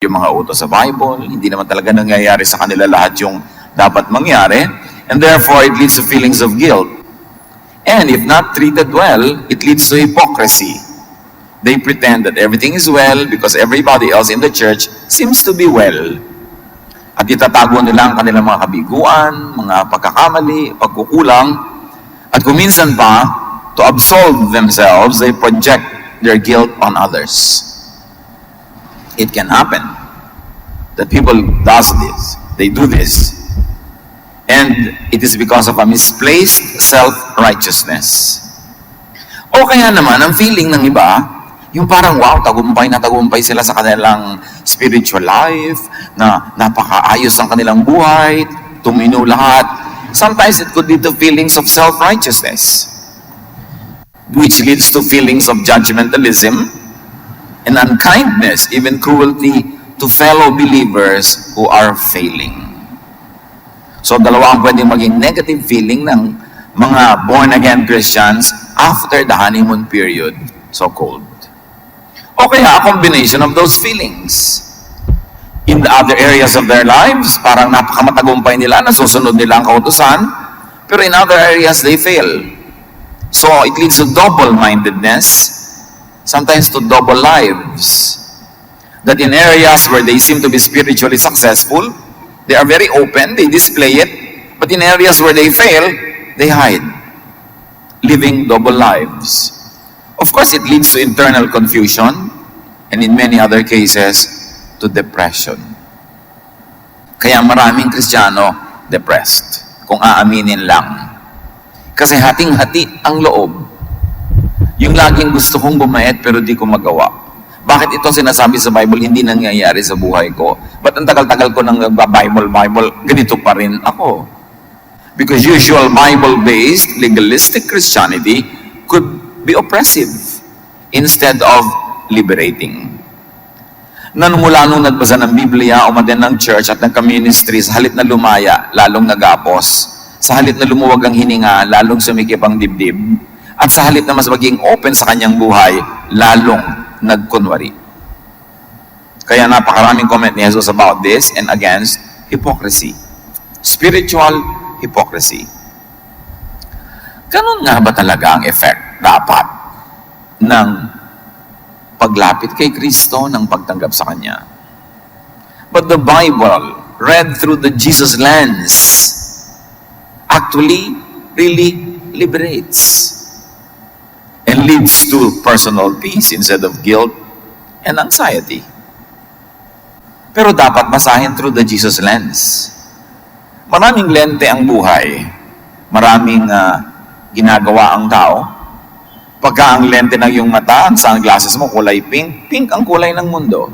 yung mga utos sa Bible, hindi naman talaga nangyayari sa kanila lahat yung dapat mangyari, and therefore it leads to feelings of guilt. And if not treated well, it leads to hypocrisy. They pretend that everything is well because everybody else in the church seems to be well. At itatago nila ang kanilang mga kabiguan, mga pagkakamali, pagkukulang, at kung minsan pa, to absolve themselves, they project their guilt on others. It can happen that people do this, and it is because of a misplaced self-righteousness. O kaya naman, ang feeling ng iba, yung parang, wow, tagumpay na tagumpay sila sa kanilang spiritual life, na napakaayos ang kanilang buhay, tumino lahat. Sometimes it could lead to feelings of self-righteousness, which leads to feelings of judgmentalism, and unkindness, even cruelty to fellow believers who are failing. So dalawa ang pwedeng maging negative feeling ng mga born-again Christians after the honeymoon period, so-called. O kaya a combination of those feelings. In the other areas of their lives, parang napakamatagumpay nila, nasusunod nila ang kautusan, pero in other areas, they fail. So it leads to double-mindedness, sometimes to double lives. That in areas where they seem to be spiritually successful, they are very open, they display it, but in areas where they fail, they hide, living double lives. Of course, it leads to internal confusion, and in many other cases, to depression. Kaya maraming Kristiyano depressed, kung aaminin lang. Kasi hating-hati ang loob. Yung laging gusto kong bumait pero di ko magawa. Bakit ito sinasabi sa Bible, hindi nangyayari sa buhay ko? Ba't ang tagal-tagal ko nang Bible, ganito pa rin ako? Because usual Bible-based, legalistic Christianity could be oppressive instead of liberating. Mula nung nagbasa ng Biblia, umaten ng church at nagka-ministry, sa halip na lumaya, lalong nag-apos. Sa halip na lumuwag ang hininga, lalong sumikip ang dibdib. At sa halip na mas maging open sa kanyang buhay, lalong nagkunwari. Kaya napakaraming comment ni Jesus about this and against hypocrisy. Spiritual hypocrisy. Ganun nga ba talaga ang effect dapat ng paglapit kay Kristo, ng pagtanggap sa Kanya? But the Bible, read through the Jesus lens, actually really liberates and leads to personal peace instead of guilt and anxiety. Pero dapat basahin through the Jesus lens. Maraming lente ang buhay. Maraming ginagawa ang tao. Pagka ang lente ng iyong mata, ang sunglasses mo kulay pink, pink ang kulay ng mundo.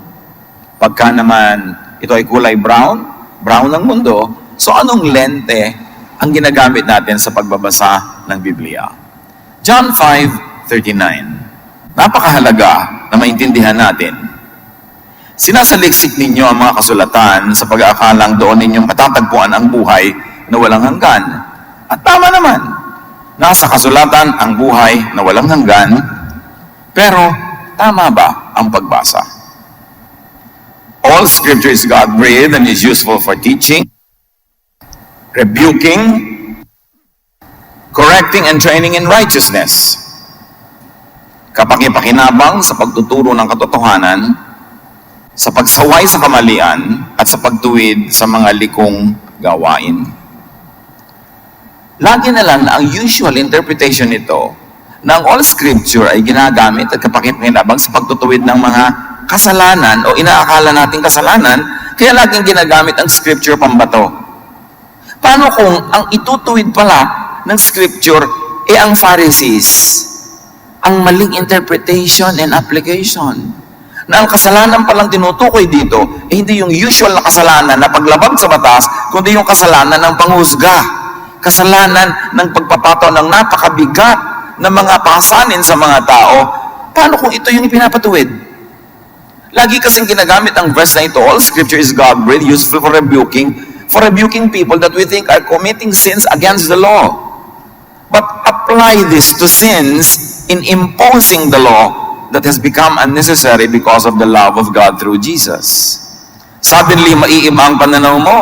Pagka naman ito ay kulay brown, brown ang mundo. So anong lente ang ginagamit natin sa pagbabasa ng Biblia? John 5:39. Napakahalaga na maintindihan natin. Sinasaliksik ninyo ang mga kasulatan sa pag-aakalang doon ninyong matatagpuan ang buhay na walang hanggan. At tama naman, nasa kasulatan ang buhay na walang hanggan, pero tama ba ang pagbasa? All Scripture is God-breathed and is useful for teaching, rebuking, correcting, and training in righteousness. Kapakipakinabang sa pagtuturo ng katotohanan, sa pagsaway sa kamalian, at sa pagtuwid sa mga likong gawain. Lagi na lang na ang usual interpretation nito na ang all Scripture ay ginagamit at kapakipakinabang sa pagtutuwid ng mga kasalanan o inaakala nating kasalanan, kaya laging ginagamit ang Scripture pambato. Paano kung ang itutuwid pala ng Scripture ang Pharisees? Ang maling interpretation and application. Na ang kasalanan palang tinutukoy dito, hindi yung usual na kasalanan na paglabag sa batas, kundi yung kasalanan ng panghusga. Kasalanan ng pagpapato ng napakabigat na mga pasanin sa mga tao. Paano kung ito yung ipinapatuwid? Lagi kasing ginagamit ang verse na ito, all Scripture is God-breathed, useful for rebuking people that we think are committing sins against the law. But apply this to sins in imposing the law that has become unnecessary because of the love of God through Jesus. Suddenly, maiiba ang pananaw mo.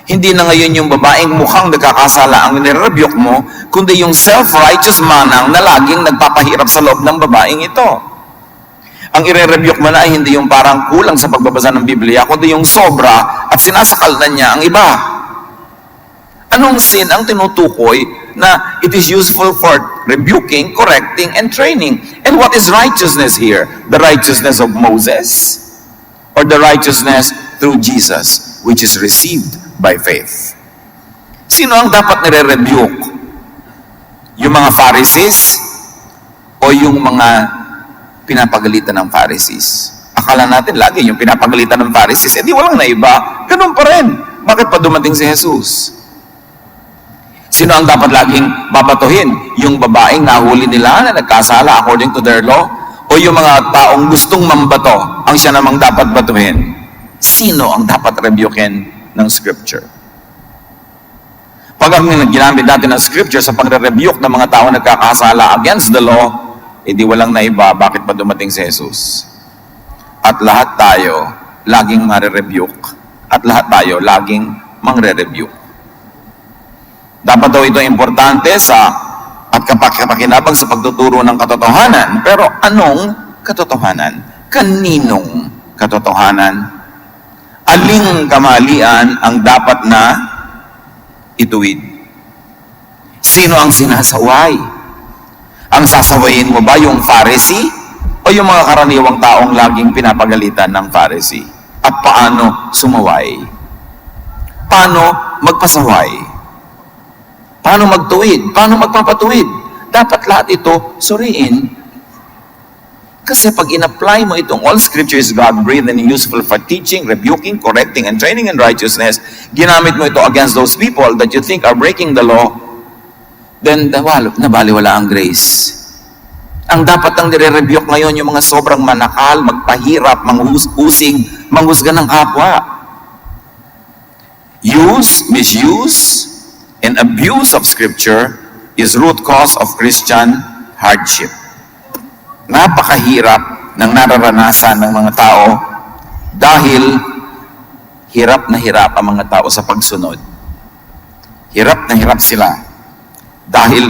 Hindi na ngayon yung babaeng mukhang nagkakasala ang nire-rebuke mo, kundi yung self-righteous manang na laging nagpapahirap sa loob ng babaeng ito. Ang ire-rebuke mo na ay hindi yung parang kulang sa pagbabasa ng Biblia, kundi yung sobra at sinasakal na niya ang iba. Anong sin ang tinutukoy na it is useful for rebuking, correcting, and training? And what is righteousness here? The righteousness of Moses? Or the righteousness through Jesus, which is received by faith? Sino ang dapat nire-rebuke? Yung mga Pharisees o yung mga pinapagalitan ng Pharisees? Akala natin lagi yung pinapagalitan ng Pharisees, di walang naiba. Ganun pa rin. Bakit pa dumating si Jesus? Sino ang dapat laging babatuhin? Yung babaeng nahuli nila na nagkasala according to their law? O yung mga taong gustong mambato ang siya namang dapat batuhin? Sino ang dapat rebukein ng Scripture? Pag ang ginamit natin ng Scripture sa pagre-rebuke ng mga taong nagkakasala against the law, di walang naiba, bakit pa dumating si Jesus? At lahat tayo laging mare-rebuke. At lahat tayo laging mangre-rebuke. Dapat daw ito importante at kapakinabang sa pagtuturo ng katotohanan. Pero anong katotohanan? Kaninong katotohanan? Aling kamalian ang dapat na ituwid? Sino ang sinasaway? Ang sasawayin mo ba yung Pharisee o yung mga karaniwang taong laging pinapagalitan ng Pharisee? At paano sumaway? Paano magpasaway? Paano magtuwid? Paano magpapatuwid? Dapat lahat ito suriin. Kasi pag in-apply mo itong all scripture is God-breathed and useful for teaching, rebuking, correcting, and training in righteousness, ginamit mo ito against those people that you think are breaking the law, then nabaliwala ang grace. Ang dapat ang nire-rebuke ngayon yung mga sobrang manakal, magpahirap, manghusing, manghusga ng kapwa. Misuse, and abuse of Scripture is root cause of Christian hardship. Napakahirap ng nararanasan ng mga tao dahil hirap na hirap ang mga tao sa pagsunod. Hirap na hirap sila dahil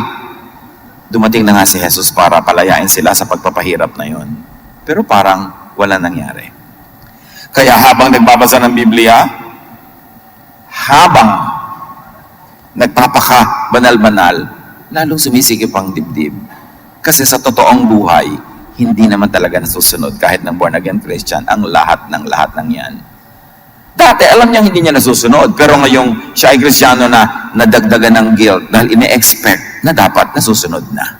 dumating na nga si Jesus para palayain sila sa pagpapahirap na yon. Pero parang wala nangyari. Kaya habang nagbabasa ng Biblia, habang nagpapaka banal-banal, lalong sumisikip ang dibdib. Kasi sa totoong buhay, hindi naman talaga nasusunod kahit ng born-again Christian ang lahat ng yan. Dati, alam niya hindi niya nasusunod, pero ngayong siya ay Kristiyano na nadagdagan ng guilt dahil ine-expect na dapat nasusunod na.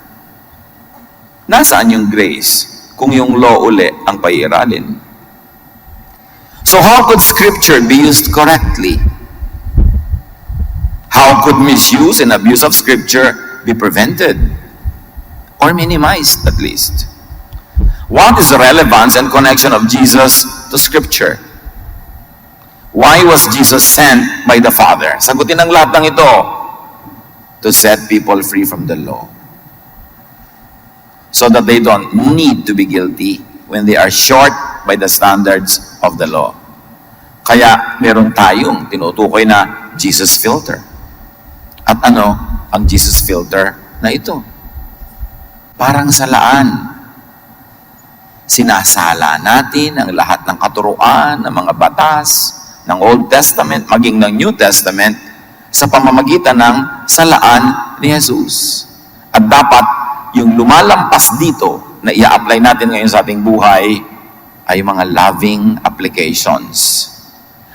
Nasaan yung grace kung yung law uli ang paiiralin? So how could Scripture be used correctly? How could misuse and abuse of Scripture be prevented? Or minimized, at least? What is the relevance and connection of Jesus to Scripture? Why was Jesus sent by the Father? Sagutin ang lahat ng ito. To set people free from the law. So that they don't need to be guilty when they are short by the standards of the law. Kaya meron tayong tinutukoy na Jesus filter. At ano ang Jesus filter na ito? Parang salaan. Sinasala natin ang lahat ng katuruan, ng mga batas, ng Old Testament, maging ng New Testament, sa pamamagitan ng salaan ni Jesus. At dapat yung lumalampas dito na i-apply natin ngayon sa ating buhay ay mga loving applications.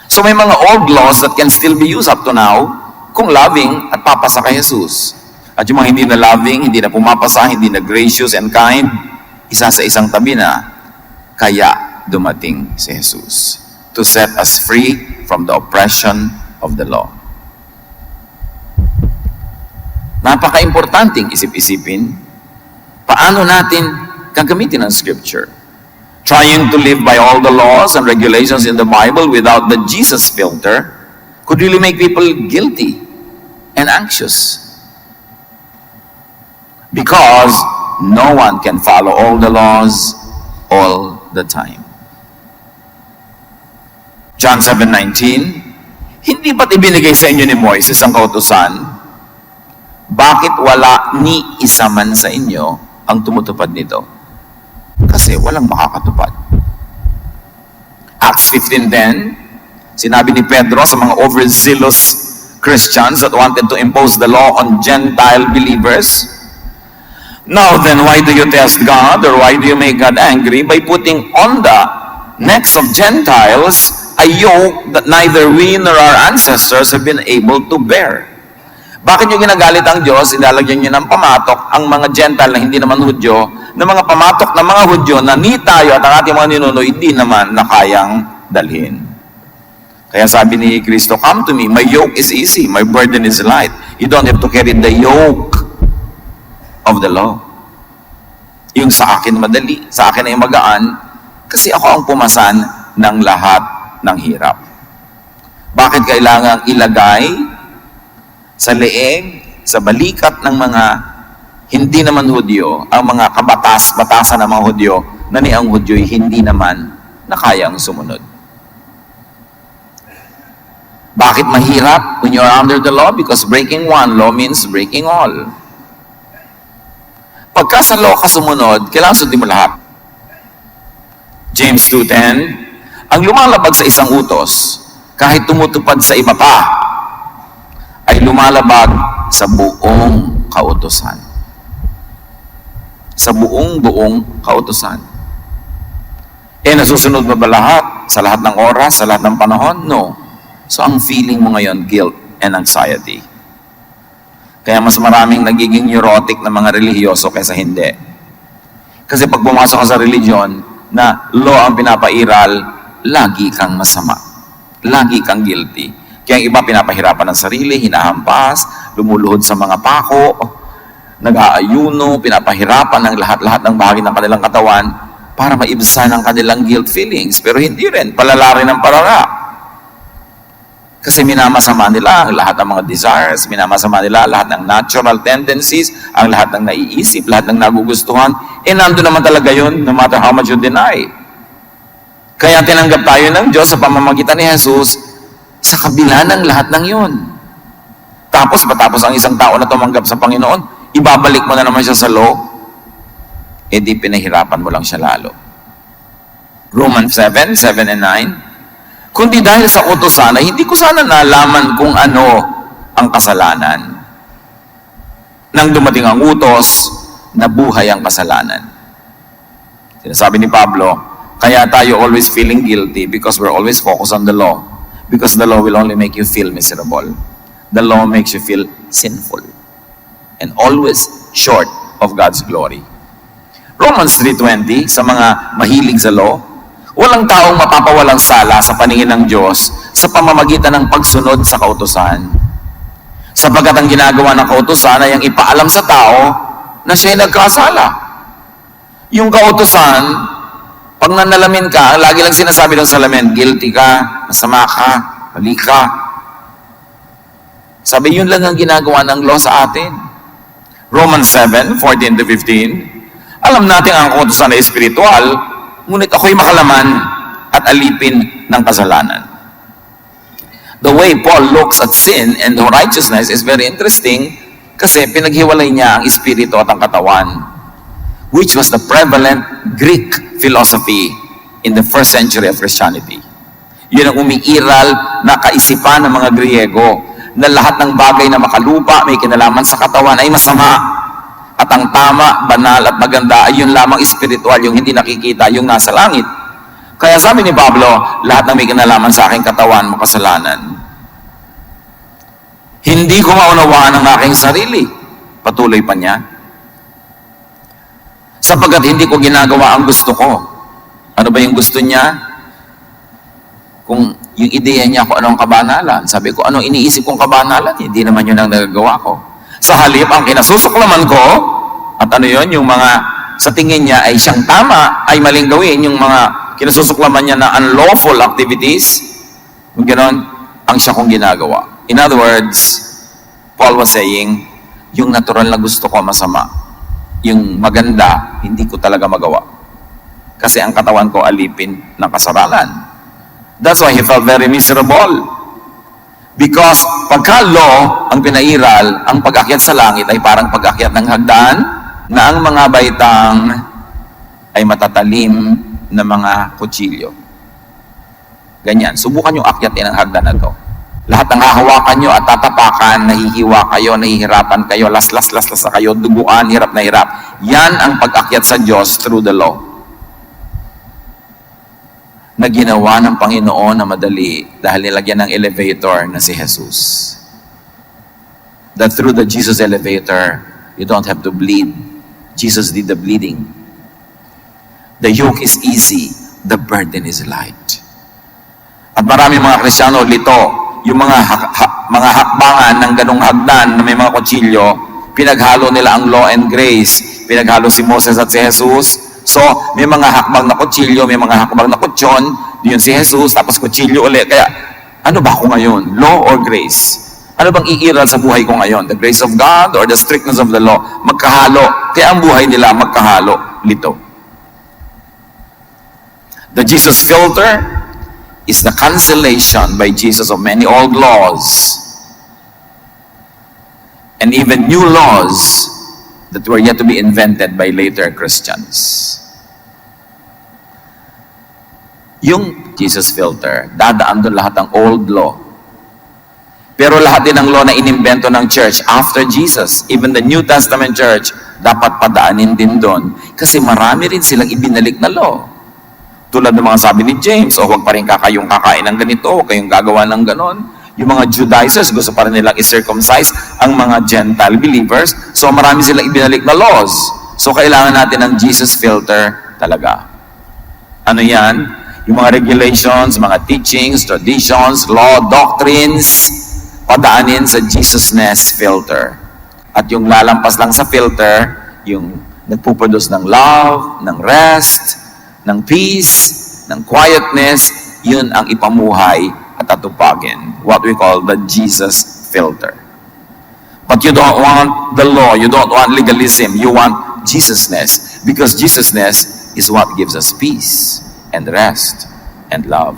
So may mga old laws that can still be used up to now kung loving at papasa kay Jesus. At yung mga hindi na loving, hindi na pumapasa, hindi na gracious and kind, isa sa isang tabi na, kaya dumating si Jesus to set us free from the oppression of the law. Napaka-importanting isip-isipin, paano natin gagamitin ang Scripture? Trying to live by all the laws and regulations in the Bible without the Jesus filter could really make people guilty and anxious. Because no one can follow all the laws all the time. John 7:19, hindi ba't ibinigay sa inyo ni Moises ang kautusan? Bakit wala ni isa man sa inyo ang tumutupad nito? Kasi walang makakatupad. Acts 15:10, sinabi ni Pedro sa mga overzealous Christians that wanted to impose the law on Gentile believers, "Now then, why do you test God, or why do you make God angry by putting on the necks of Gentiles a yoke that neither we nor our ancestors have been able to bear?" Bakit nyo ginagalit ang Diyos? Ilalagyan nyo ng pamatok ang mga Gentile na hindi naman Hudyo, na mga pamatok na mga Hudyo na ni tayo at ang ating mga ninuno hindi naman na kayang dalhin. Kaya sabi ni Kristo, "Come to me, my yoke is easy, my burden is light." You don't have to carry the yoke of the law. Yung sa akin madali, sa akin ay magaan, kasi ako ang pumasan ng lahat ng hirap. Bakit kailangan ilagay sa leeg, sa balikat ng mga hindi naman Hudyo, ang mga batasan ng mga Hudyo, na ni ang Hudyo'y hindi naman na kayang sumunod? Bakit mahirap when you're under the law? Because breaking one law means breaking all. Pagka sa law ka sumunod, kailangan sundin mo lahat. James 2:10, ang lumalabag sa isang utos, kahit tumutupad sa iba pa, ay lumalabag sa buong kautusan. Sa buong kautusan. Nasusunod mo ba lahat? Sa lahat ng oras? Sa lahat ng panahon? No. So, ang feeling mo ngayon, guilt and anxiety. Kaya mas maraming nagiging neurotic na mga relihiyoso kaysa hindi. Kasi pag pumasok ka sa religion na law ang pinapairal, lagi kang masama. Lagi kang guilty. Kaya ang iba pinapahirapan ng sarili, hinahampas, lumuluhod sa mga pako, nag-aayuno, pinapahirapan ng lahat-lahat ng bahagi ng kanilang katawan para maibsan ang kanilang guilt feelings. Pero hindi rin, palala rin ang parara. Kasi minamasama nila ang lahat ng mga desires, minamasama nila lahat ng natural tendencies, ang lahat ng naiisip, lahat ng nagugustuhan. Nandun naman talaga yun, no matter how much you deny. Kaya tinanggap tayo ng Diyos sa pamamagitan ni Jesus, sa kabila ng lahat ng yun. Tapos, matapos ang isang tao na tumanggap sa Panginoon, ibabalik mo na naman siya sa law, di pinahirapan mo lang siya lalo. Romans 7:7 and 9, kundi dahil sa utusan ay hindi ko sana nalaman kung ano ang kasalanan. Nang dumating ang utos, nabuhay ang kasalanan. Sinasabi ni Pablo, kaya tayo always feeling guilty because we're always focused on the law. Because the law will only make you feel miserable. The law makes you feel sinful and always short of God's glory. Romans 3:20, sa mga mahilig sa law, walang taong mapapawalang sala sa paningin ng Diyos sa pamamagitan ng pagsunod sa kautusan. Sapagkat ang ginagawa ng kautusan ay ang ipaalam sa tao na siya'y nagkasala. Yung kautusan, pag nanalamin ka, lagi lang sinasabi ng salamin, guilty ka, masama ka, mali ka. Sabi, yun lang ang ginagawa ng law sa atin. Romans 7:14-15, alam natin ang kautusan ay espiritual, ngunit ako'y makalaman at alipin ng kasalanan. The way Paul looks at sin and righteousness is very interesting kasi pinaghiwalay niya ang espiritu at ang katawan, which was the prevalent Greek philosophy in the first century of Christianity. Yun ang umiiral na kaisipan ng mga Griego na lahat ng bagay na makalupa, may kinalaman sa katawan ay masama. At ang tama, banal at maganda ay yun lamang espiritual, yung hindi nakikita, yung nasa langit. Kaya sabi ni Pablo, lahat ng may kinalaman sa aking katawan, makasalanan. Hindi ko maunawaan ang aking sarili. Patuloy pa niya. Sapagkat hindi ko ginagawa ang gusto ko. Ano ba yung gusto niya? Kung yung ideya niya kung anong kabanalan. Sabi ko, anong iniisip kong kabanalan? Hindi naman yun ang nagagawa ko. Sa halip, ang kinasusuklaman ko, at ano yun, yung mga sa tingin niya ay siyang tama, ay maling gawin, yung mga kinasusuklaman niya na unlawful activities, yung gano'n, ang siya kong ginagawa. In other words, Paul was saying, yung natural na gusto ko masama. Yung maganda, hindi ko talaga magawa. Kasi ang katawan ko alipin ng kasalanan. That's why he felt very miserable. Because pagka law ang pinairal, ang pag-akyat sa langit ay parang pag-akyat ng hagdan na ang mga baitang ay matatalim na mga kutsilyo. Ganyan. Subukan yung akyatin ang hagdan na to. Lahat ng hahawakan nyo at tatapakan, nahihiwa kayo, nahihirapan kayo, las na kayo, duguan, hirap na hirap. Yan ang pag-akyat sa Diyos through the law. Na ginawa ng Panginoon na madali dahil nilagyan ng elevator na si Jesus. That through the Jesus elevator, you don't have to bleed. Jesus did the bleeding. The yoke is easy, the burden is light. At marami mga Kristiyano, lito, yung mga hakbangan ng ganong hagdan na may mga kutsilyo, pinaghalo nila ang law and grace. Pinaghalo si Moses at si Jesus. So, may mga hakbang na kutsilyo, may mga hakbang na kutsyon, yun si Jesus, tapos kutsilyo ulit. Kaya, ano ba ako ngayon? Law or grace? Ano bang iiral sa buhay ko ngayon? The grace of God or the strictness of the law? Magkahalo. Kaya ang buhay nila magkahalo. Lito. The Jesus filter is the cancellation by Jesus of many old laws and even new laws that were yet to be invented by later Christians. Yung Jesus filter, dadaan doon lahat ng old law. Pero lahat din ng law na inimbento ng church after Jesus, even the New Testament church, dapat padaanin din doon. Kasi marami rin silang ibinalik na law. Tulad ng mga sabi ni James, huwag pa rin kayong kakain ng ganito, huwag kayong gagawa ng ganon. Yung mga Judaizers, gusto pa rin nilang i-circumcise ang mga Gentile believers. So marami silang ibinalik na laws. So kailangan natin ng Jesus filter talaga. Ano yan? Yung mga regulations, mga teachings, traditions, law, doctrines, padaanin sa Jesusness filter. At yung lalampas lang sa filter, yung nagpuproduce ng love, ng rest, ng peace, ng quietness, yun ang ipamuhay at atupagin. What we call the Jesus filter. But you don't want the law, you don't want legalism, you want Jesusness. Because Jesusness is what gives us peace and rest and love.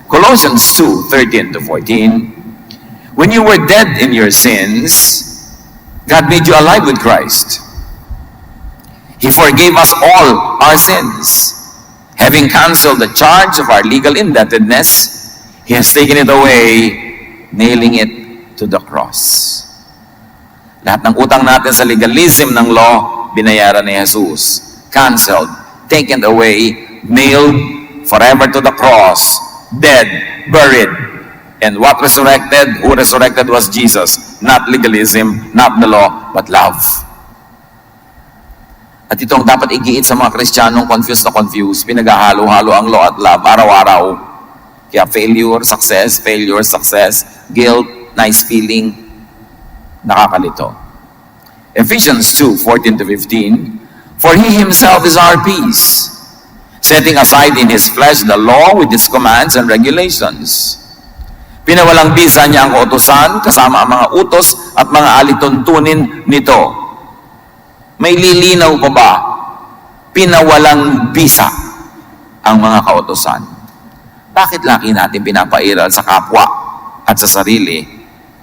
Colossians 2:13-14, when you were dead in your sins, God made you alive with Christ. He forgave us all our sins. Having canceled the charge of our legal indebtedness, He has taken it away, nailing it to the cross. Lahat ng utang natin sa legalism ng law, binayaran ni Jesus. Canceled, taken away, nailed forever to the cross, dead, buried. And what resurrected? Who resurrected was Jesus. Not legalism, not the law, but love. At ito ang dapat igiit sa mga Kristiyanong confused, pinaghahalo-halo ang law at love araw-araw. Kaya failure, success, guilt, nice feeling, nakakalito. Ephesians 2:14-15, for He Himself is our peace, setting aside in His flesh the law with its commands and regulations. Pinawalang bisa niya ang kautusan kasama ang mga utos at mga alituntunin nito. May lilinaw pa ba? Pinawalang bisa ang mga kautusan. Bakit laki natin pinapairal sa kapwa at sa sarili?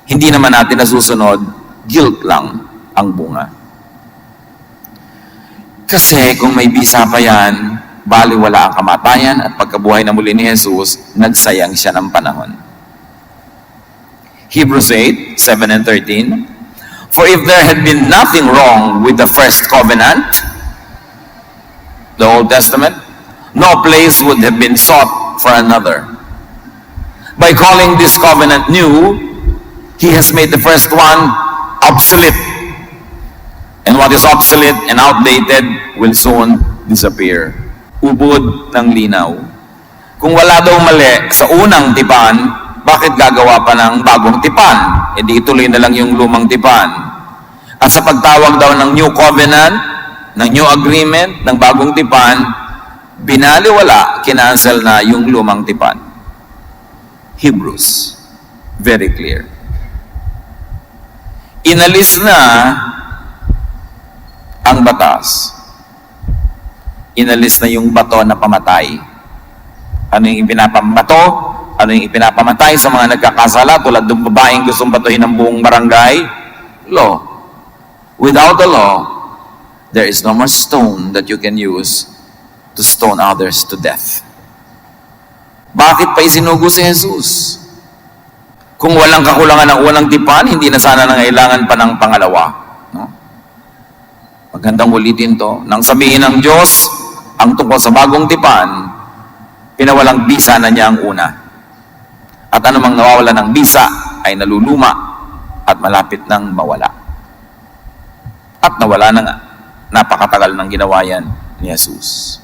Hindi naman natin nasusunod, guilt lang ang bunga. Kasi kung may bisa pa yan, baliwala ang kamatayan at pagkabuhay na muli ni Jesus, nagsayang siya ng panahon. Hebrews 8:7-13, for if there had been nothing wrong with the first covenant, the Old Testament, no place would have been sought for another. By calling this covenant new, He has made the first one obsolete. And what is obsolete and outdated will soon disappear. Ubod ng linaw. Kung wala daw mali sa unang tipan, bakit gagawa pa ng bagong tipan? E di ituloy na lang yung lumang tipan. At sa pagtawag daw ng new covenant, ng new agreement, ng bagong tipan, binaliwala, kinancel na yung lumang tipan. Hebrews, very clear. Inalis na ang batas. Inalis na yung bato na pamatay. Ano yung ipinapambato? Ano yung ipinapamatay sa mga nagkakasala tulad ng babaeng gustong batuhin ng buong barangay? Law. Without the law, there is no more stone that you can use to stone others to death. Bakit pa isinugo si Jesus? Kung walang kakulangan ng unang tipan, hindi na sana nangailangan pa ng pangalawa. No? Magandang ulitin to. Nang sabihin ng Diyos, ang tungkol sa bagong tipan, pinawalang bisa na niya ang una. At anumang nawawala ng bisa ay naluluma at malapit nang mawala. At nawala na nga. Napakatagal ng ginawa yan ni Jesus.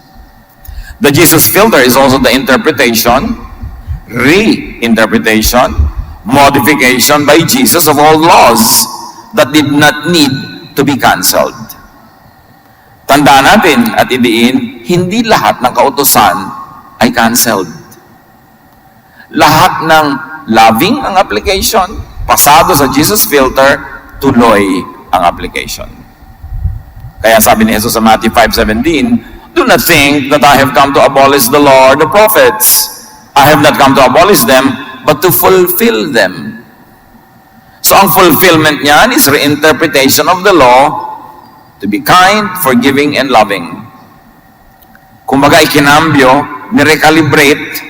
The Jesus filter is also the interpretation, reinterpretation, modification by Jesus of all laws that did not need to be canceled. Tandaan natin at idiin, hindi lahat ng kautusan ay canceled. Lahat ng loving ang application, pasado sa Jesus filter, tuloy ang application. Kaya sabi ni Jesus sa Matthew 5:17, do not think that I have come to abolish the law or the prophets. I have not come to abolish them, but to fulfill them. So ang fulfillment niyan is reinterpretation of the law to be kind, forgiving, and loving. Kumbaga ikinambyo, nirecalibrate,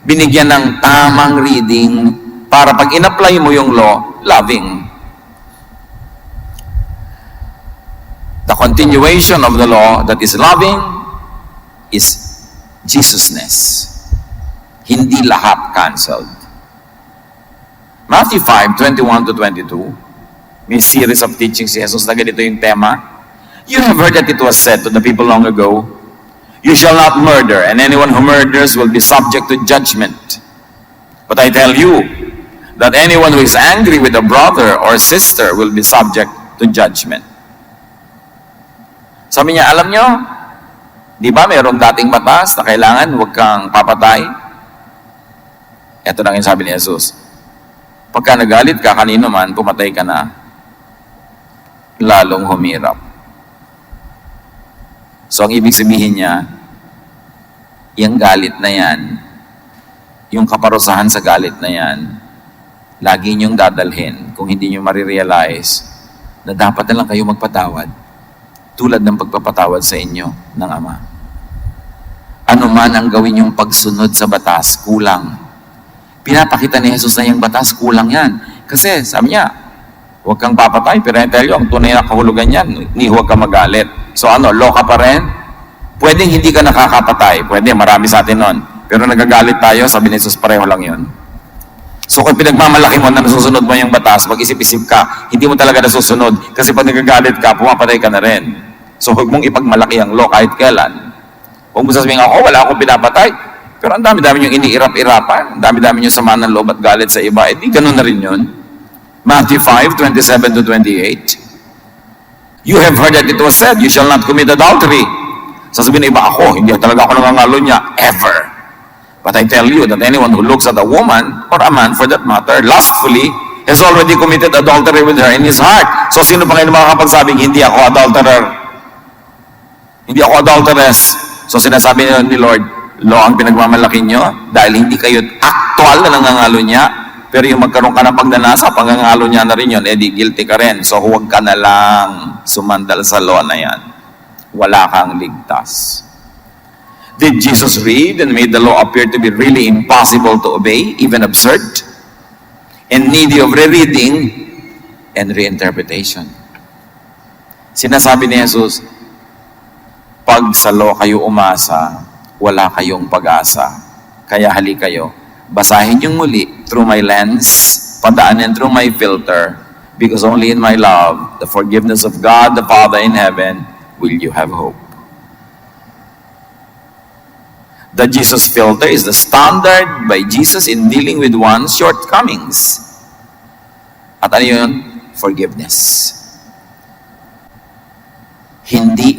binigyan ng tamang reading para pag in-apply mo yung law, loving. The continuation of the law that is loving is Jesusness. Hindi lahat canceled. Matthew 5:21-22, may series of teachings si Jesus na ganito yung tema. You have heard that it was said to the people long ago, you shall not murder, and anyone who murders will be subject to judgment. But I tell you that anyone who is angry with a brother or sister will be subject to judgment. Sabi niya, alam nyo, di ba mayroong dating batas na kailangan huwag kang papatay? Ito lang yung sabi ni Jesus. Pagka nagalit ka kanino man, pumatay ka na, lalong humirap. So ang ibig sabihin niya, yung galit na yan, yung kaparusahan sa galit na yan, lagi niyong dadalhin kung hindi niyo marirealize na dapat na lang kayo magpatawad tulad ng pagpapatawad sa inyo ng Ama. Ano man ang gawin yung pagsunod sa batas, kulang. Pinapakita ni Jesus na yung batas, kulang yan. Kasi sabi niya, huwag kang papatay, pero I tell you, ang tunay na kahulugan yan, ni huwag kang magalit. So ano, law ka pa rin? Pwedeng hindi ka nakakapatay. Pwede, marami sa atin nun. Pero nagagalit tayo, sabi ni Jesus, pareho lang yun. So kung pinagmamalaki mo na nasusunod mo yung batas, mag-isip-isip ka, hindi mo talaga nasusunod. Kasi pag nagagalit ka, pumapatay ka na rin. So huwag mong ipagmalaki ang law kahit kailan. Huwag mo sasabihin ako, wala akong pinapatay. Pero ang dami-dami yung iniirap-irapan. Ang dami-dami yung sama ng loob at galit sa iba. Eh di ganun na rin yun. Matthew 5:27-28. You have heard that it was said, you shall not commit adultery. Sasabihin na iba ako, hindi talaga ako nangangalo niya, ever. But I tell you that anyone who looks at a woman, or a man for that matter, lustfully, has already committed adultery with her in his heart. So sino pa ngayon makakapagsabing, hindi ako adulterer? Hindi ako adulteress. So sinasabi ni Lord, law ang pinagmamalaki nyo, dahil hindi kayo actual na nangangalo niya, pero yung magkaroon ka ng pagnanasa, pangangalo niya na rin yun, edi guilty ka rin. So huwag ka na lang sumandal sa law na yan. Wala kang ligtas. Did Jesus read and made the law appear to be really impossible to obey, even absurd, and needy of rereading and reinterpretation? Sinasabi ni Jesus, pag sa law kayo umasa, wala kayong pag-asa. Kaya hali kayo, basahin yung muli through my lens, padaanin through my filter, because only in my love, the forgiveness of God the Father in heaven, will you have hope. The Jesus filter is the standard by Jesus in dealing with one's shortcomings. At ano yun? Forgiveness. Hindi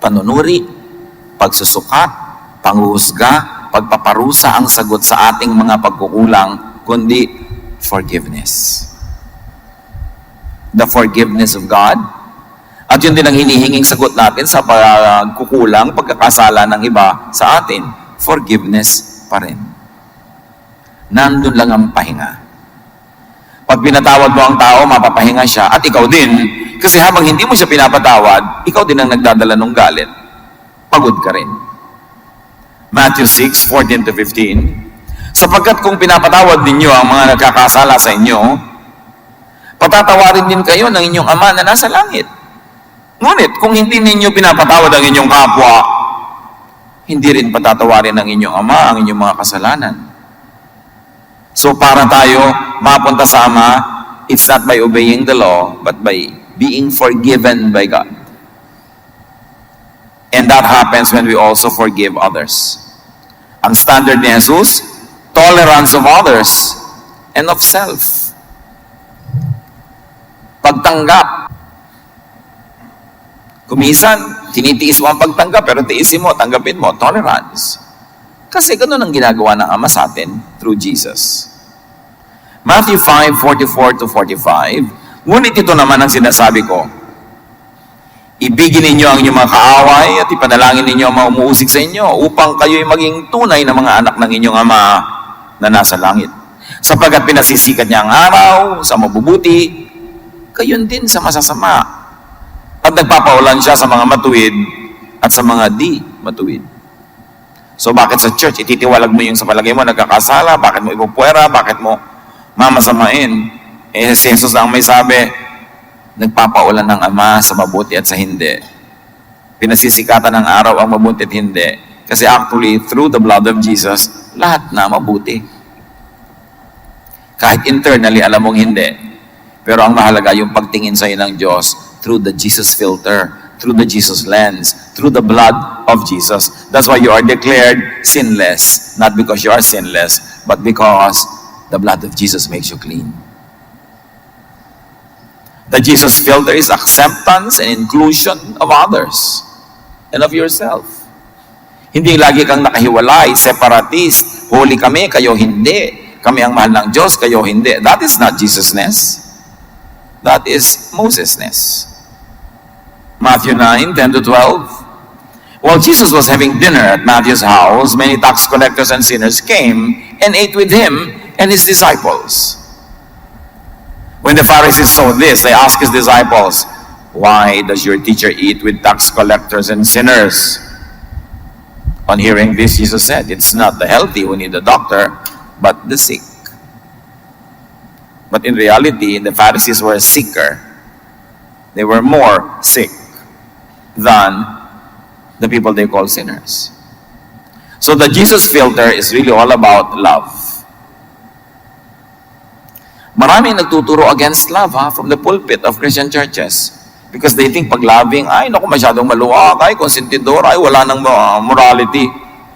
panunuri, pagsusukat, panghuhusga, pagpaparusa ang sagot sa ating mga pagkukulang, kundi forgiveness. The forgiveness of God. At yun din ang hinihinging sagot natin sa pagkukulang, pagkakasala ng iba sa atin. Forgiveness pa rin. Nandun lang ang pahinga. Pag pinatawad mo ang tao, mapapahinga siya, at ikaw din. Kasi habang hindi mo siya pinapatawad, ikaw din ang nagdadala ng galit. Pagod ka rin. Matthew 6:14-15, sapagkat kung pinapatawad ninyo ang mga nagkakasala sa inyo, patatawarin din kayo ng inyong Ama na nasa langit. Ngunit kung hindi ninyo pinapatawad ang inyong kapwa, hindi rin patatawarin ng inyong Ama ang inyong mga kasalanan. So para tayo mapunta sa Ama, it's not by obeying the law, but by being forgiven by God. And that happens when we also forgive others. Ang standard ni Jesus, tolerance of others and of self. Pagtanggap. Kumisan, tinitiis mo ang pagtanggap, pero tiisin mo, tanggapin mo, tolerance. Kasi ganun ang ginagawa ng Ama sa atin through Jesus. Matthew 5:44-45, ngunit ito naman ang sinasabi ko, ibigin ninyo ang inyong mga kaaway at ipanalangin ninyo ang mga umuusig sa inyo upang kayo'y maging tunay na mga anak ng inyong Ama na nasa langit. Sapagkat pinasisikat niya ang araw sa mabubuti, gayon din sa masasama. At nagpapaulan siya sa mga matuwid at sa mga di matuwid. So bakit sa church, ititiwalag mo yung sa palagay mo nagkakasala, bakit mo ipupuwera, bakit mo mamasamain? Si Jesus lang may sabi, nagpapaulan ng Ama sa mabuti at sa hindi. Pinasisikatan ng araw ang mabuti at hindi. Kasi actually, through the blood of Jesus, lahat na mabuti. Kahit internally, alam mong hindi. Pero ang mahalaga yung pagtingin sa'yo ng Diyos through the Jesus filter, through the Jesus lens, through the blood of Jesus. That's why you are declared sinless. Not because you are sinless, but because the blood of Jesus makes you clean. The Jesus filter is acceptance and inclusion of others and of yourself. Hindi lagi kang nakahiwalay, separatist, holy kami, kayo hindi. Kami ang mahal ng Diyos, kayo hindi. That is not Jesusness. That is Mosesness. Matthew 9:10-12. While Jesus was having dinner at Matthew's house, many tax collectors and sinners came and ate with him and his disciples. When the Pharisees saw this, they asked his disciples, "Why does your teacher eat with tax collectors and sinners?" On hearing this, Jesus said, "It's not the healthy who need a doctor, but the sick." But in reality, the Pharisees were sicker. They were more sick than the people they call sinners. So the Jesus filter is really all about love. Maraming nagtuturo against love from the pulpit of Christian churches. Because they think pag loving, ay naku masyadong maluwag, ay konsentidor, ay wala nang morality.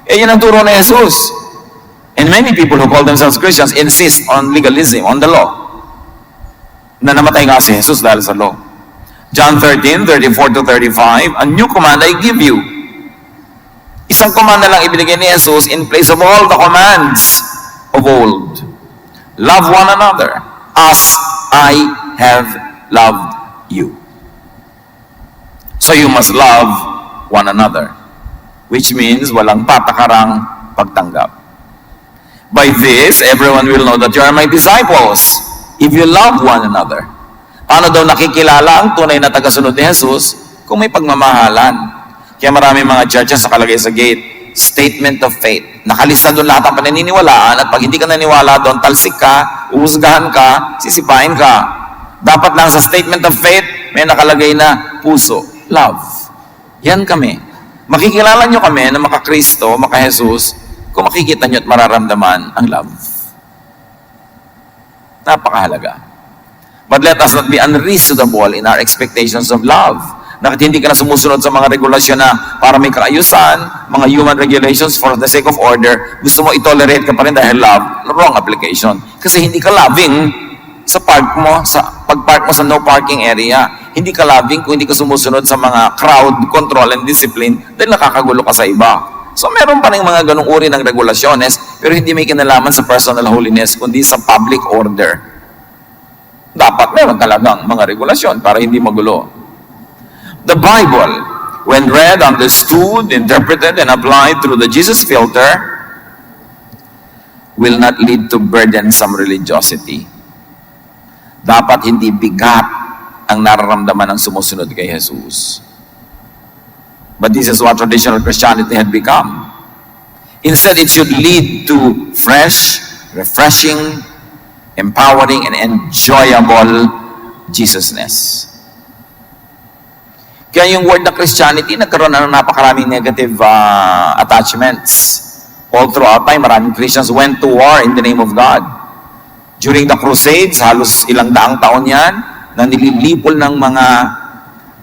Yan ang turo ni Jesus. And many people who call themselves Christians insist on legalism, on the law. Na namatay nga si Jesus dahil sa law. John 13:34-35, "A new command I give you." Isang command na lang ibinigay ni Jesus in place of all the commands of old. Love one another as I have loved you. So you must love one another, which means walang patakarang pagtanggap. By this, everyone will know that you are my disciples, if you love one another. Paano daw nakikilala ang tunay na tagasunod ni Jesus? Kung may pagmamahalan. Kaya maraming mga churches nakalagay sa gate, statement of faith. Nakalista doon lahat ang pananiniwalaan at pag hindi ka naniwala doon, talsik ka, uusgahan ka, sisipain ka. Dapat lang sa statement of faith, may nakalagay na puso, love. Yan kami. Makikilala nyo kami na maka-Kristo, maka-Jesus, kung makikita nyo at mararamdaman ang love. Napakahalaga. But let us not be unreasonable in our expectations of love. Nakit hindi ka na sumusunod sa mga regulasyon na para may kaayusan, mga human regulations for the sake of order, gusto mo itolerate ka pa rin dahil love, wrong application. Kasi hindi ka loving sa park mo, sa pag-park mo sa no parking area. Hindi ka loving kung hindi ka sumusunod sa mga crowd control and discipline dahil nakakagulo ka sa iba. So meron pa rin mga ganung uri ng regulasyones, pero hindi may kinalaman sa personal holiness, kundi sa public order. Dapat meron talagang mga regulasyon para hindi magulo. The Bible, when read, understood, interpreted, and applied through the Jesus filter, will not lead to burdensome religiosity. Dapat hindi bigat ang nararamdaman ng sumusunod kay Jesus. But this is what traditional Christianity had become. Instead, it should lead to fresh, refreshing, empowering, and enjoyable Jesusness. Kaya yung word na Christianity, nagkaroon na ng napakaraming negative attachments. All throughout time, maraming Christians went to war in the name of God. During the Crusades, halos ilang daang taon yan, na nililipol ng mga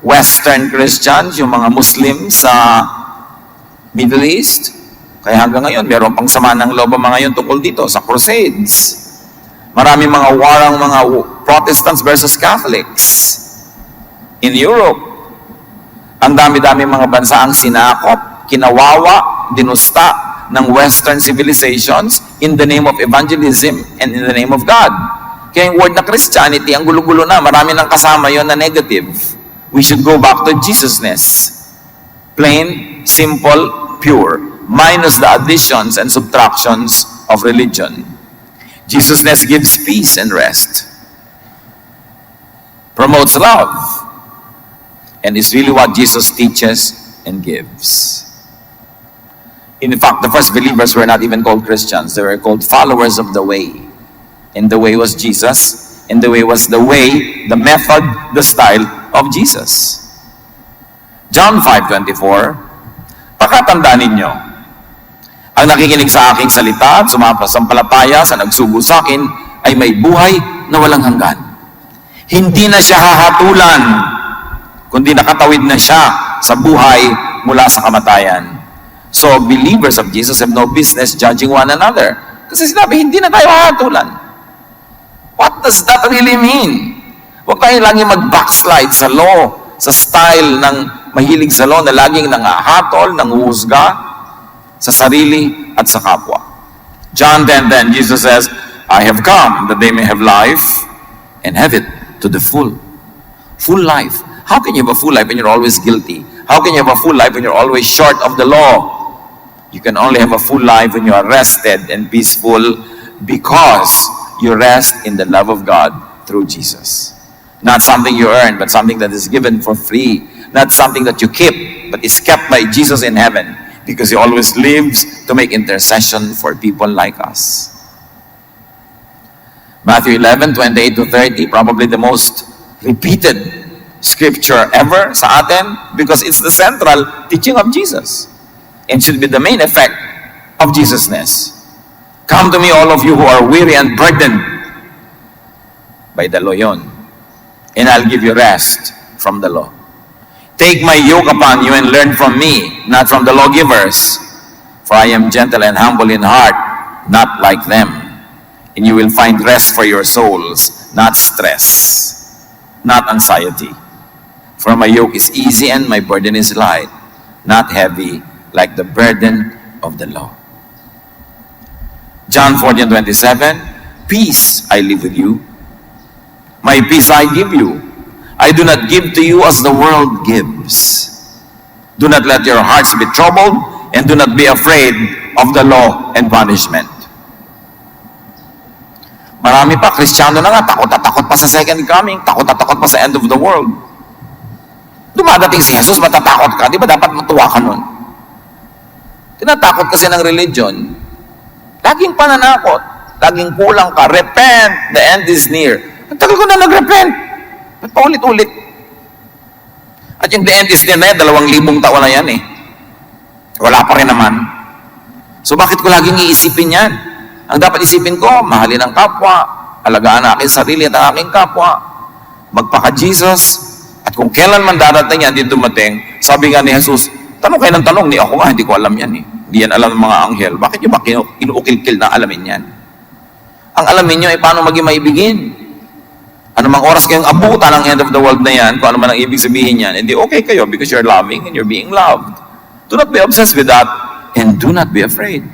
Western Christians, yung mga Muslims sa Middle East. Kaya hanggang ngayon, meron pang sama ng loob ang mga yun tungkol dito sa Crusades. Maraming mga warang mga Protestants versus Catholics in Europe. Ang dami-dami mga bansa ang sinakop, kinawawa, dinusta ng Western civilizations in the name of evangelism and in the name of God. Kaya yung word na Christianity, ang gulo-gulo na, marami nang kasama yon na negative. We should go back to Jesusness. Plain, simple, pure, minus the additions and subtractions of religion. Jesusness gives peace and rest, promotes love, and is really what Jesus teaches and gives. In fact, the first believers were not even called Christians. They were called followers of the way. And the way was Jesus. And the way was the way, the method, the style of Jesus. John 5:24, pakatandaan ninyo, ang nakikinig sa aking salita at sumasampalataya sa nagsugo sa akin ay may buhay na walang hanggan. Hindi na siya hahatulan, kundi nakatawid na siya sa buhay mula sa kamatayan. So, believers of Jesus have no business judging one another. Kasi sinabi, hindi na tayo hahatulan. What does that really mean? Huwag tayo lagi mag-backslide sa law, sa style ng mahilig sa law na laging nangahatol, nanguhusga sa sarili at sa kapwa. John 10:10, Jesus says, I have come that they may have life and have it to the full. Full life. How can you have a full life when you're always guilty? How can you have a full life when you're always short of the law? You can only have a full life when you are rested and peaceful because you rest in the love of God through Jesus. Not something you earn, but something that is given for free. Not something that you keep, but is kept by Jesus in heaven because He always lives to make intercession for people like us. Matthew 11:28-30, probably the most repeated scripture ever sa atin because it's the central teaching of Jesus. And should be the main effect of Jesusness. Come to me, all of you who are weary and burdened by the law yun, and I'll give you rest from the law. Take my yoke upon you and learn from me, not from the lawgivers, for I am gentle and humble in heart, not like them. And you will find rest for your souls, not stress, not anxiety. For my yoke is easy and my burden is light, not heavy like the burden of the law. John 14:27, peace I leave with you. My peace I give you. I do not give to you as the world gives. Do not let your hearts be troubled and do not be afraid of the law and punishment. Marami pa, Kristiyano na nga, takot at takot pa sa second coming, takot at takot pa sa end of the world. Dumadating si Jesus, matatakot ka, di ba dapat matuwa ka nun? Tinatakot kasi ng religion, laging pananakot, laging kulang ka, repent, the end is near. Ang tagal ko na nag-repent, ba't paulit-ulit? At yung the end is near na yan, 2,000 taon na yan eh. Wala pa rin naman. So bakit ko laging iisipin yan? Ang dapat isipin ko, mahalin ang kapwa, alagaan ang aking sarili at ang aking kapwa, magpaka-Jesus, at kung kailan man darating yan, di dumating, sabi nga ni Jesus, tanong kayo ng tanong, ako nga, hindi ko alam yan eh. Hindi yan alam ng mga anghel. Bakit nyo ba inuukil-kil na alamin yan? Ang alamin nyo ay paano maging maibigin. Ano mang oras kayong abutan ang end of the world na yan, kung ano man ang ibig sabihin yan, hindi okay kayo because you're loving and you're being loved. Do not be obsessed with that and do not be afraid.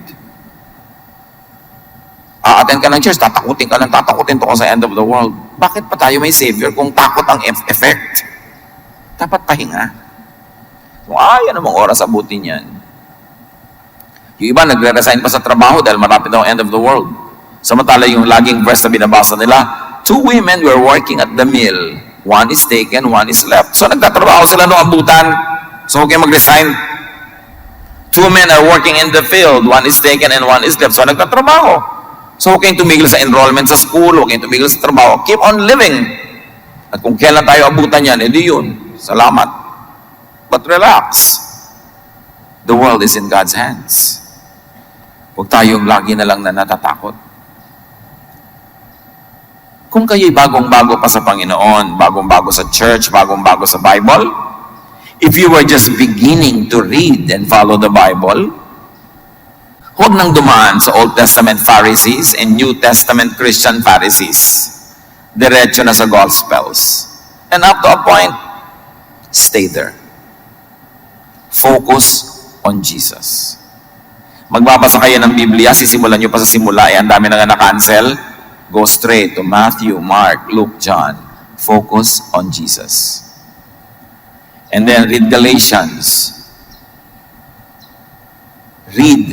Aaten ka ng church, tatakutin to ka sa end of the world. Bakit pa tayo may Savior kung takot ang effect? Dapat pahinga. Kung ano mang oras abutin yan. Yung iba, nagre-resign pa sa trabaho dahil marapit na ang end of the world. Samantala yung laging verse na binabasa nila, 2 women were working at the mill. One is taken, one is left. So nagtatrabaho sila noong abutan. So huwag kayong mag-resign. 2 men are working in the field. One is taken and one is left. So nagtatrabaho. So huwag kayong tumigil sa enrollment sa school. Huwag kayong tumigil sa trabaho. Keep on living. At kung kailan tayo abutan yan, edi yun. Salamat. But relax. The world is in God's hands. Huwag tayong lagi na lang na natatakot. Kung kayo'y bagong-bago pa sa Panginoon, bagong-bago sa church, bagong-bago sa Bible, if you were just beginning to read and follow the Bible, huwag nang dumaan sa Old Testament Pharisees and New Testament Christian Pharisees. Diretso na sa Gospels. And up to a point, stay there. Focus on Jesus. Magbabasa kayo ng Biblia, sisimulan nyo pa sa simula, ang dami na nga na-cancel. Go straight to Matthew, Mark, Luke, John. Focus on Jesus. And then read Galatians. Read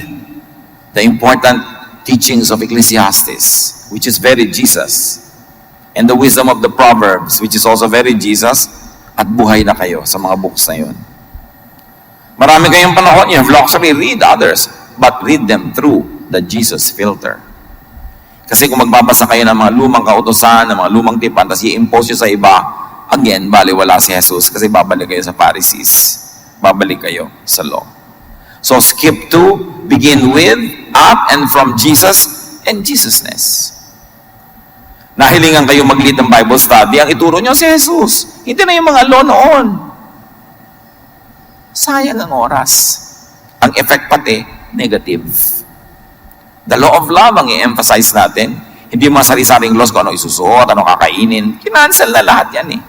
the important teachings of Ecclesiastes, which is very Jesus. And the wisdom of the Proverbs, which is also very Jesus. At buhay na kayo sa mga books na yun. Marami kayong panahon, you have to actually read others, but read them through the Jesus filter. Kasi kung magbabasa kayo ng mga lumang kautosan, ng mga lumang tipan, tapos i-impose nyo sa iba, again, baliwala si Jesus kasi babalik kayo sa Pharisees. Babalik kayo sa law. So skip to, begin with, up and from Jesus, and Jesusness. Nahilingan kayo mag-lead ng Bible study, ang ituro nyo si Jesus. Hindi na yung mga law noon. Sayang ang oras. Ang effect pati, negative. The law of love ang i-emphasize natin. Hindi mga sari-saring laws kung ano isusuot, ano kakainin. Kinancel na lahat yan eh.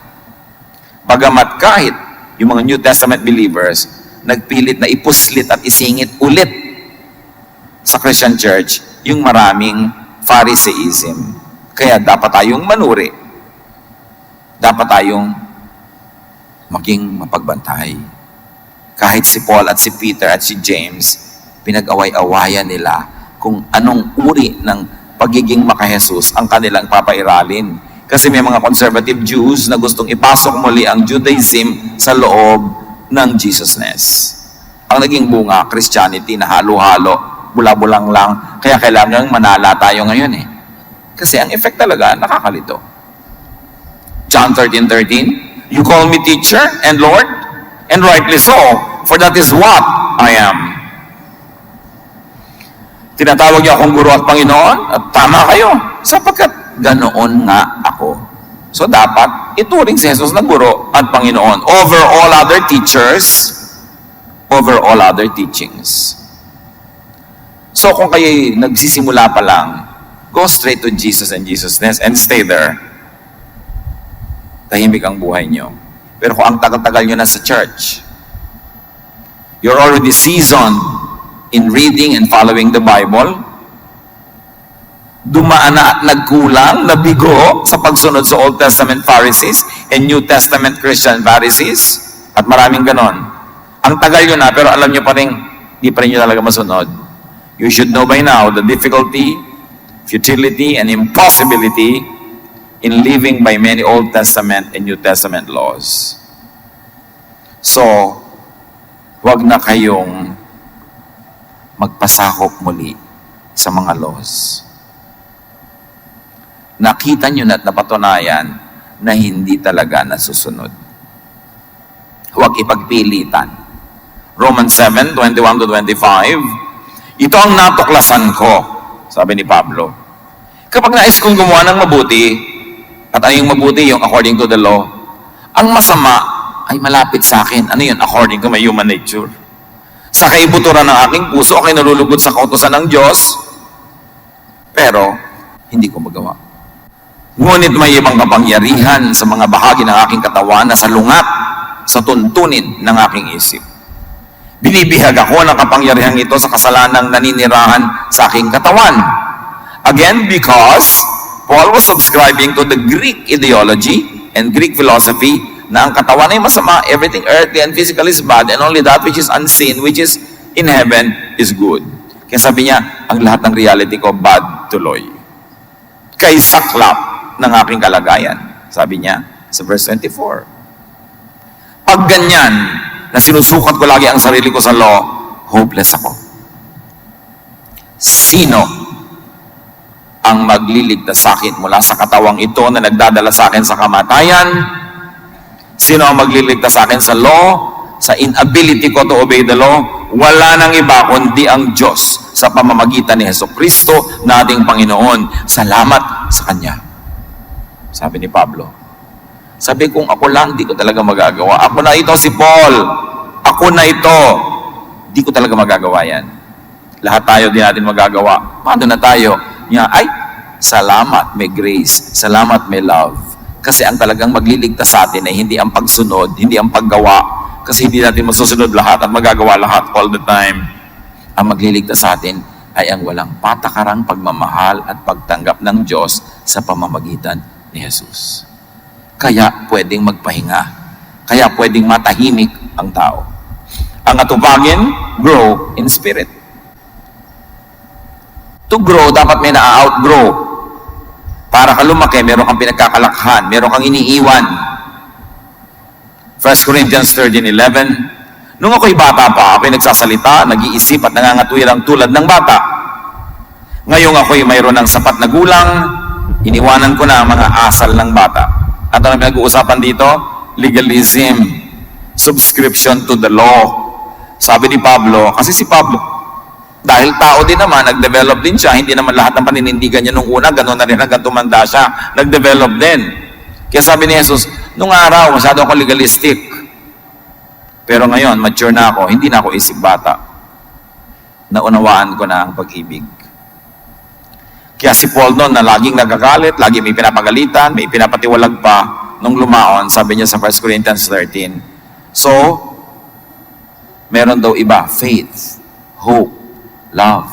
Bagamat kahit yung mga New Testament believers, nagpilit na ipuslit at isingit ulit sa Christian Church yung maraming Phariseeism. Kaya dapat tayong manuri. Dapat tayong maging mapagbantay. Kahit si Paul at si Peter at si James, pinag-away-awayan nila kung anong uri ng pagiging maka-Jesus ang kanilang papairalin. Kasi may mga conservative Jews na gustong ipasok muli ang Judaism sa loob ng Jesusness. Ang naging bunga, Christianity na halo-halo, bula-bulang lang. Kaya kailangan manala tayo ngayon eh. Kasi ang effect talaga, nakakalito. John 13:13, you call me teacher and Lord, and rightly so, for that is what I am. Tinatawag niyo akong guro at Panginoon, at tama kayo, sapagkat ganoon nga ako. So dapat ituring si Jesus na guro at Panginoon over all other teachers, over all other teachings. So kung kayo nagsisimula pa lang, go straight to Jesus and Jesusness and stay there. Tahimik ang buhay niyo. Pero kung ang tagal-tagal niyo na sa church, you're already seasoned in reading and following the Bible, dumaan na at nagkulang, nabigo sa pagsunod sa Old Testament Pharisees and New Testament Christian Pharisees, at maraming ganon. Ang tagal nyo na, pero alam nyo pa rin, di pa rin nyo talaga masunod. You should know by now the difficulty, futility, and impossibility in living by many Old Testament and New Testament laws. So, huwag na kayong magpasakop muli sa mga laws. Nakita nyo na at napatunayan na hindi talaga nasusunod. Huwag ipagpilitan. Romans 7:21-25, ito ang natuklasan ko, sabi ni Pablo. Kapag nais kong gumawa ng mabuti, at ano yung mabuti? Yung according to the law. Ang masama ay malapit sa akin. Ano yun? According to my human nature. Sa kaibuturan ng aking puso, ako'y nalulugod sa kautusan ng Diyos, pero hindi ko magawa. Ngunit may ibang kapangyarihan sa mga bahagi ng aking katawan na salungat sa tuntunin ng aking isip. Binibihag ako ng kapangyarihan ito sa kasalanang naninirahan sa aking katawan. Again, because Paul was subscribing to the Greek ideology and Greek philosophy na ang katawan ay masama, everything earthly and physical is bad, and only that which is unseen, which is in heaven, is good. Kaya sabi niya, ang lahat ng reality ko, bad tuloy. Kay saklap ng aking kalagayan. Sabi niya sa verse 24. Pag ganyan, na sinusukat ko lagi ang sarili ko sa law, hopeless ako. Sino ang magliligtas sa akin mula sa katawang ito na nagdadala sa akin sa kamatayan? Sino ang magliligtas sa akin sa law? Sa inability ko to obey the law? Wala nang iba kundi ang Diyos sa pamamagitan ni Jesucristo na ating Panginoon. Salamat sa Kanya. Sabi ni Pablo. Sabi, kung ako lang, di ko talaga magagawa. Ako na ito si Paul. Ako na ito. Di ko talaga magagawa yan. Lahat tayo din natin magagawa. Paano na tayo? Ay, salamat, may grace. Salamat, may love. Kasi ang talagang magliligtas sa atin ay hindi ang pagsunod, hindi ang paggawa. Kasi hindi natin masusunod lahat at magagawa lahat all the time. Ang magliligtas sa atin ay ang walang patakarang pagmamahal at pagtanggap ng Diyos sa pamamagitan ni Jesus. Kaya pwedeng magpahinga. Kaya pwedeng matahimik ang tao. Ang atupagin, grow in spirit. To grow, dapat may na-outgrow. Para ka lumaki, meron kang pinagkakalakhan, meron kang iniiwan. 1 Corinthians 13:11. Nung ako'y bata pa, ako'y nagsasalita, nag-iisip at nangangatwirang tulad ng bata. Ngayong ako'y mayroon ng sapat na gulang, iniwanan ko na ang mga asal ng bata. At ano pinag-uusapan dito? Legalism. Subscription to the law. Sabi ni Pablo, kasi si Pablo, dahil tao din naman, nag-develop din siya, hindi naman lahat ng paninindigan niya nung una, gano'n na rin hanggang tumanda siya, nag-develop din. Kaya sabi ni Jesus, nung araw, masyado ako legalistic. Pero ngayon, mature na ako, hindi na ako isip bata. Naunawaan ko na ang pag-ibig. Kaya si Paul noon na laging nagagalit, lagi may pinapagalitan, may pinapatiwalag pa, nung lumaon, sabi niya sa 1 Corinthians 13. So, meron daw iba, faith, hope, love.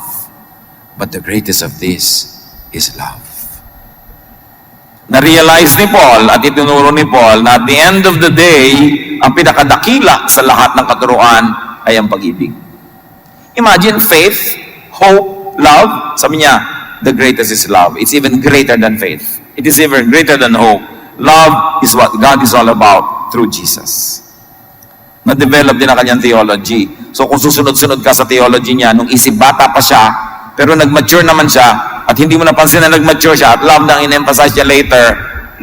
But the greatest of this is love. Na-realize ni Paul at itinuro ni Paul na at the end of the day, ang pinakadakila sa lahat ng katuruan ay ang pag-ibig. Imagine faith, hope, love. Sabi niya, the greatest is love. It's even greater than faith. It is even greater than hope. Love is what God is all about through Jesus. Na-develop din ang kanyang theology. So kung susunod-sunod ka sa theology niya, nung isip bata pa siya, pero nag-mature naman siya, at hindi mo napansin na nag-mature siya, at love na in-emphasize niya later,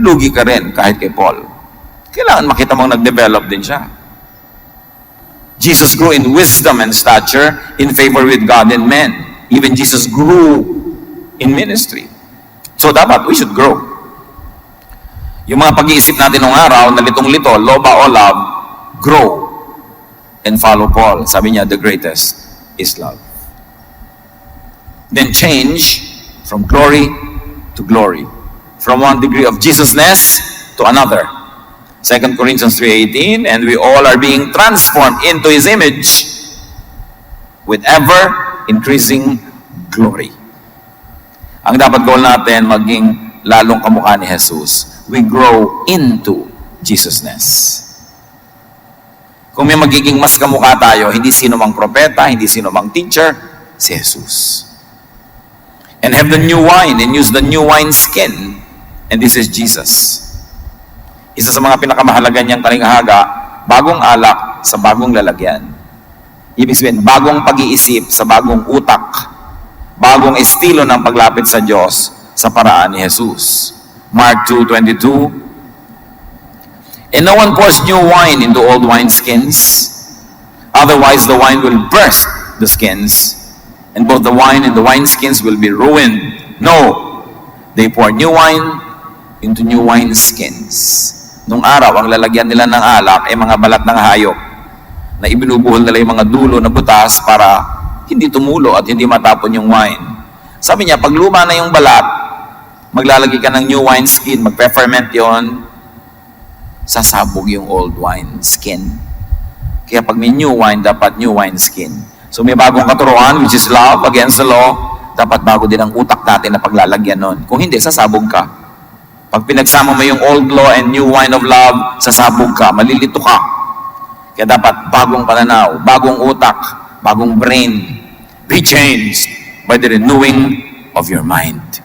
lugi ka rin kahit kay Paul. Kailangan makita mong nag-develop din siya. Jesus grew in wisdom and stature, in favor with God and men. Even Jesus grew in ministry. So dapat we should grow. Yung mga pag-iisip natin ng araw, na litong-lito, law ba o love, grow and follow Paul. Sabi niya, the greatest is love. Then change from glory to glory. From one degree of Jesusness to another. 2 Corinthians 3:18, and we all are being transformed into His image with ever increasing glory. Ang dapat goal natin, maging lalong kamukha ni Jesus. We grow into Jesusness. Kung may magiging mas kamukha tayo, hindi sino mang propeta, hindi sino mang teacher, si Jesus. And have the new wine, and use the new wine skin. And this is Jesus. Isa sa mga pinakamahalaga niyang talinghaga, bagong alak sa bagong lalagyan. Ibig sabihin, bagong pag-iisip sa bagong utak. Bagong estilo ng paglapit sa Diyos sa paraan ni Jesus. Mark 2:22. And no one pours new wine into old wineskins. Otherwise, the wine will burst the skins, and both the wine and the wineskins will be ruined. No, they pour new wine into new wineskins. Nung araw, ang lalagyan nila ng alak ay mga balat ng hayop na ibinubuhol nila yung mga dulo na butas para hindi tumulo at hindi matapon yung wine. Sabi niya, pag luma na yung balat, maglalagay ka ng new wineskin, magpe-ferment yon, sasabog yung old wineskin. Kaya pag may new wine, dapat new wineskin. So may bagong katuruan, which is love against the law, dapat bago din ang utak natin na paglalagyan nun. Kung hindi, sasabog ka. Pag pinagsama mo yung old law and new wine of love, sasabog ka, malilito ka. Kaya dapat bagong pananaw, bagong utak, bagong brain. Be changed by the renewing of your mind.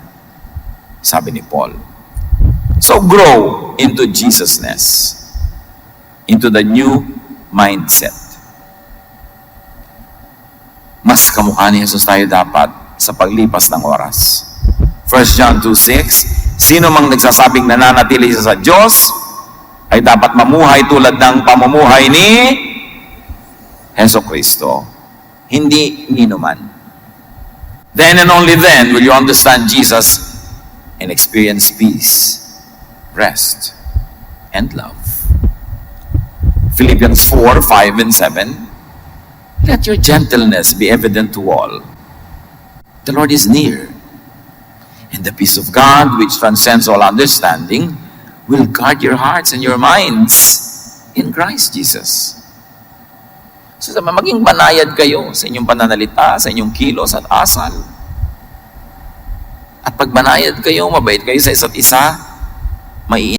Sabi ni Paul. So grow into Jesusness, into the new mindset. Mas kamukha ni Jesus tayo dapat sa paglipas ng oras. 1 John 2:6, sino mang nagsasabing nananatili siya sa Diyos, ay dapat mamuhay tulad ng pamumuhay ni Heso Kristo. Hindi ninuman. Then and only then will you understand Jesus and experience peace, rest, and love. Philippians 4:5 and 7, let your gentleness be evident to all. The Lord is near, and the peace of God, which transcends all understanding, will guard your hearts and your minds in Christ Jesus. So, maging banayad kayo sa inyong pananalita, sa inyong kilos at asal. At pag banayad kayo, mabait kayo sa isa't isa, may